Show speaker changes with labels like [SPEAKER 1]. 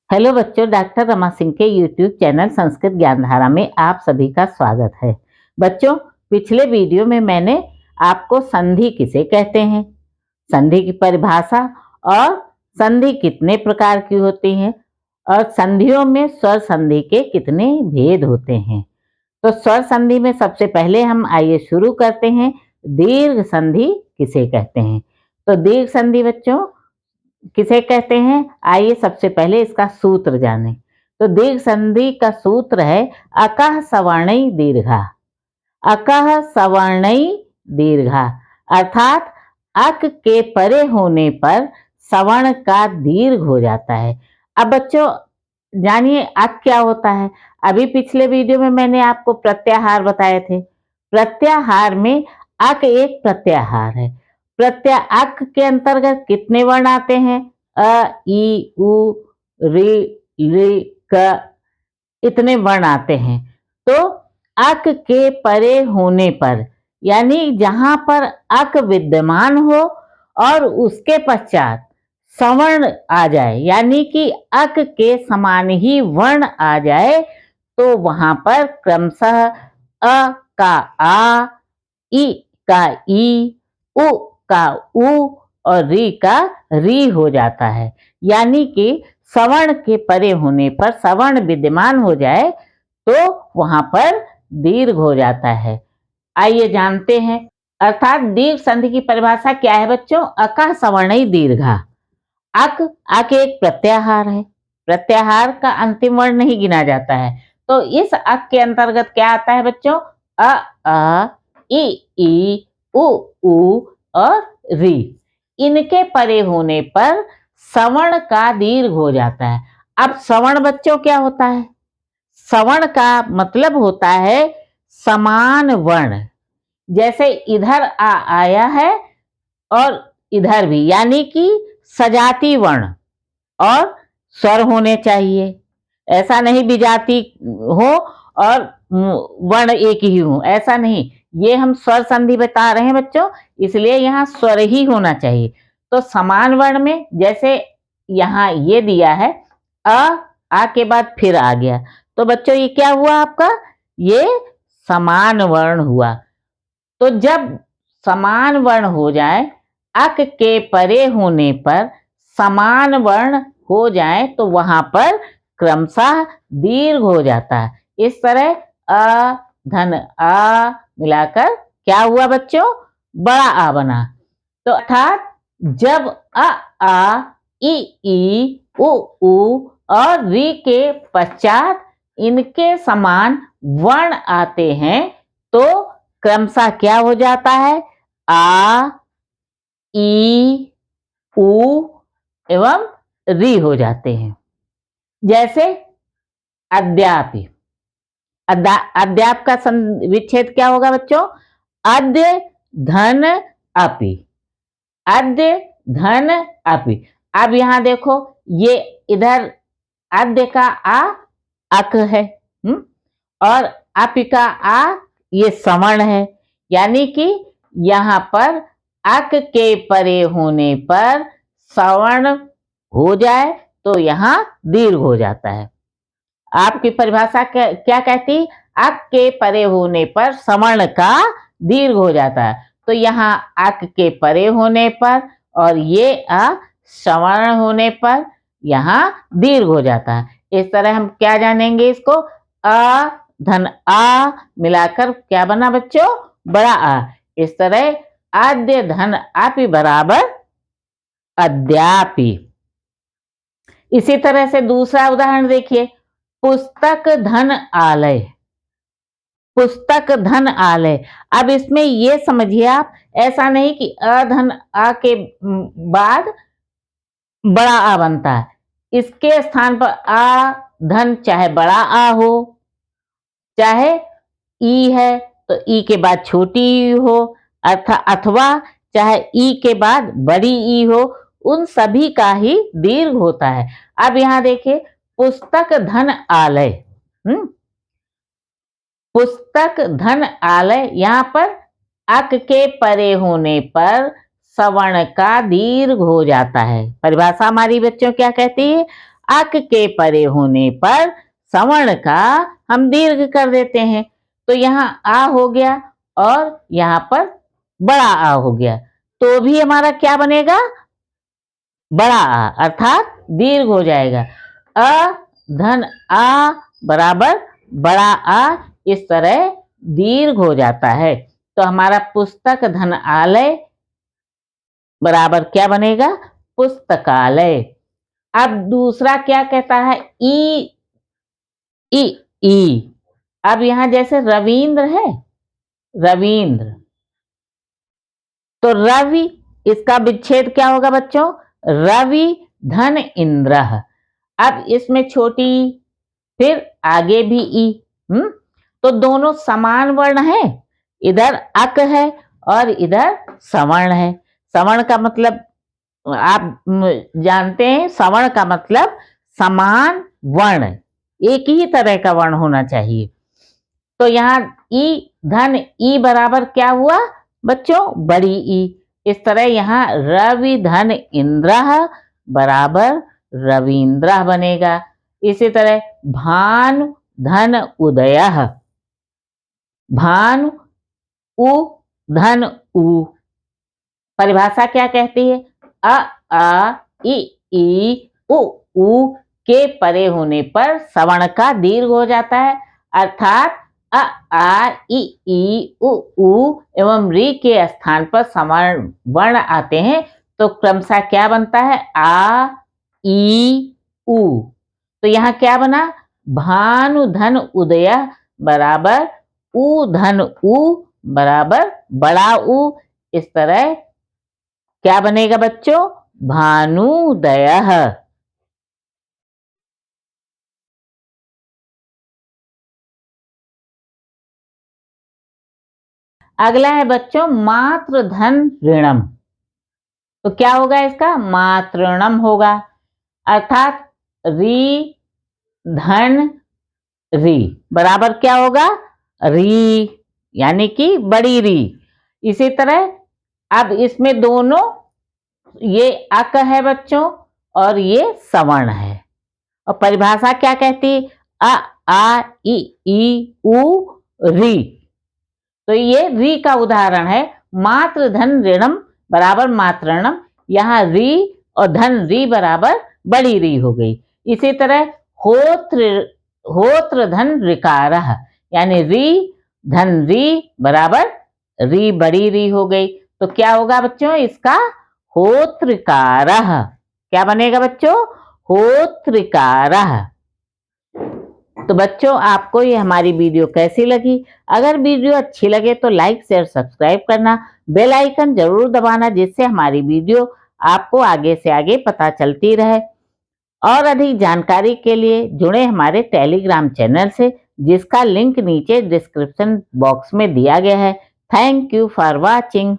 [SPEAKER 1] Hello बच्चों, doctor Rama Singh के YouTube channel Sanskrit Gyandhara में आप सभी का स्वागत है। बच्चों, पिछले वीडियो में मैंने आपको संधि किसे कहते हैं, संधि की परिभाषा और संधि कितने प्रकार की होती हैं और संधियों में स्वर संधि के कितने भेद होते हैं। तो स्वर संधि में सबसे पहले हम आइए शुरू करते हैं, दीर्घ संधि किसे कहते हैं। तो दीर्घ संधि बच्चों किसे कहते हैं, आइए सबसे पहले इसका सूत्र जानें। तो दीर्घ संधि का सूत्र है अकः सवर्णई दीर्घा। अकः सवर्णई दीर्घा अर्थात अक के परे होने पर सवर्ण का दीर्घ हो जाता है। अब बच्चों जानिए अक क्या होता है। अभी पिछले वीडियो में मैंने आपको प्रत्याहार बताए थे। प्रत्याहार में अक एक प्रत्याहार है। प्रत्याअक के अंतर्गत कितने वर्ण आते हैं? अ, ई, उ, ऋ, ली, क, इतने वर्ण आते हैं। तो अक के परे होने पर यानी जहां पर अक विद्यमान हो और उसके पश्चात सवर्ण आ जाए यानी कि अक के समान ही वर्ण आ जाए तो वहां पर क्रमशः अ का आ, ई का ई, उ का उ और री का री हो जाता है। यानी कि सवर्ण के परे होने पर सवर्ण विद्यमान हो जाए तो वहां पर दीर्घ हो जाता है। आइए जानते हैं, अर्थात दीर्घ संधि की परिभाषा क्या है बच्चों? अकः सवर्णई दीर्घा। अक एक प्रत्याहार है। प्रत्याहार का अंतिम वर्ण नहीं गिना जाता है। तो इस अक के अंतर्गत क्या आता है बच्चों? आ, ई, उ और री। इनके परे होने पर सवर्ण का दीर्घ हो जाता है। अब सवर्ण बच्चों क्या होता है? सवर्ण का मतलब होता है समान वर्ण। जैसे इधर आ आया है और इधर भी, यानी कि सजाती वर्ण और स्वर होने चाहिए। ऐसा नहीं विजाति हो और वर्ण एक ही हो, ऐसा नहीं। ये हम स्वर संधि बता रहे हैं बच्चों, इसलिए यहाँ स्वर ही होना चाहिए। तो समान वर्ण में जैसे यहाँ ये दिया है आ के बाद फिर आ गया, तो बच्चों ये क्या हुआ आपका? ये समान वर्ण हुआ। तो जब समान वर्ण हो जाए, अक के परे होने पर समान वर्ण हो जाए तो वहां पर क्रमशः दीर्घ हो जाता है। इस तरह अ धन आ मिलाकर क्या हुआ बच्चों? बड़ा आ बना। तो अर्थात जब आ, ई, उ और री के पश्चात इनके समान वर्ण आते हैं तो क्रमशः क्या हो जाता है? आ, ई, उ एवं री हो जाते हैं। जैसे अद्यापि। अद्याप का विच्छेद क्या होगा बच्चों? अद्य धन अपि। अद्य धन अपि। अब यहां देखो, ये इधर अद्य का आ अक है और अपि का आ ये सवर्ण है। यानी कि यहां पर अक के परे होने पर सवर्ण हो जाए तो यहां दीर्घ हो जाता है। आपकी परिभाषा क्या कहती? अक के परे होने पर सवर्ण का दीर्घ हो जाता है। तो यहाँ अक के परे होने पर और ये सवर्ण होने पर यहाँ दीर्घ हो जाता है। इस तरह हम क्या जानेंगे इसको? अ धन आ मिलाकर क्या बना बच्चों? बड़ा आ। इस तरह आद्य धन आपि बराबर अद्यापि। इसी तरह से दूसरा उदाहरण देखिए, पुस्तक धन आलय। पुस्तक धन आलय। अब इसमें ये समझिए आप, ऐसा नहीं कि अधन आ के बाद बड़ा आ बनता है। इसके स्थान पर आ धन चाहे बड़ा आ हो, चाहे ई है तो ई के बाद छोटी ई हो, अथवा चाहे ई के बाद बड़ी ई हो, उन सभी का ही दीर्घ होता है। अब यहां देखिए, पुस्तक धन आलय। पुस्तक धन आलय, यहां पर अक के परे होने पर सवर्ण का दीर्घ हो जाता है। परिभाषा हमारी बच्चों क्या कहती है? अक के परे होने पर सवर्ण का हम दीर्घ कर देते हैं। तो यहाँ आ हो गया और यहाँ पर बड़ा आ हो गया, तो भी हमारा क्या बनेगा? बड़ा आ, अर्थात दीर्घ हो जाएगा। अ धन आ बराबर बड़ा आ, इस तरह दीर्घ हो जाता है। तो हमारा पुस्तक धन आलय बराबर क्या बनेगा? पुस्तकालय। अब दूसरा क्या कहता है? ई ई ई। अब यहां जैसे रविंद्र है, रविंद्र, तो रवि, इसका विच्छेद क्या होगा बच्चों? रवि धन इंद्र। अब इसमें छोटी ई, फिर आगे भी ई, तो दोनों समान वर्ण है, इधर अक है और इधर सवर्ण है। सवर्ण का मतलब आप जानते हैं, सवर्ण का मतलब समान वर्ण, एक ही तरह का वर्ण होना चाहिए। तो यहाँ ई धन ई बराबर क्या हुआ बच्चों? बड़ी ई। इस तरह यहाँ रवि धन इंद्र बराबर रविंद्र बनेगा। इसी तरह भानु धन उदय, भानु उ धन उ, परिभाषा क्या कहती है? अ आ ई उ के परे होने पर सवर्ण का दीर्घ हो जाता है, अर्थात अ आ ई उ एवं री के स्थान पर सवर्ण वर्ण आते हैं, तो क्रमशः क्या बनता है? आ ई उ। तो यहाँ क्या बना? भानु धन उदय बराबर उ धन उ बराबर बड़ा उ। इस तरह क्या बनेगा बच्चों? भानुदय। अगला है बच्चों मात्र धन ऋणम। तो क्या होगा इसका? मातृणम होगा, अर्थात री धन री बराबर क्या होगा? री, यानी कि बड़ी री। इसी तरह अब इसमें दोनों, ये अक है बच्चों और ये सवर्ण है, और परिभाषा क्या कहती है? अ आ ई उ री। तो ये री का उदाहरण है। मात्र धन ऋणम बराबर मातृणम, यहाँ री और धन री बराबर बड़ी री हो गई। इसी तरह होत्र धन ऋकार, यानी री धन री बराबर री बड़ी री हो गई। तो क्या होगा बच्चों इसका? होत्रिकार। क्या बनेगा बच्चों? होत्रिकार। तो बच्चों आपको ये हमारी वीडियो कैसी लगी? अगर वीडियो अच्छी लगे तो लाइक शेयर सब्सक्राइब करना, बेल आइकन जरूर दबाना, जिससे हमारी वीडियो आपको आगे से आगे पता चलती रहे। और अधिक जानकारी के लिए जुड़े हमारे टेलीग्राम चैनल से, जिसका लिंक नीचे डिस्क्रिप्शन बॉक्स में दिया गया है। Thank you for watching.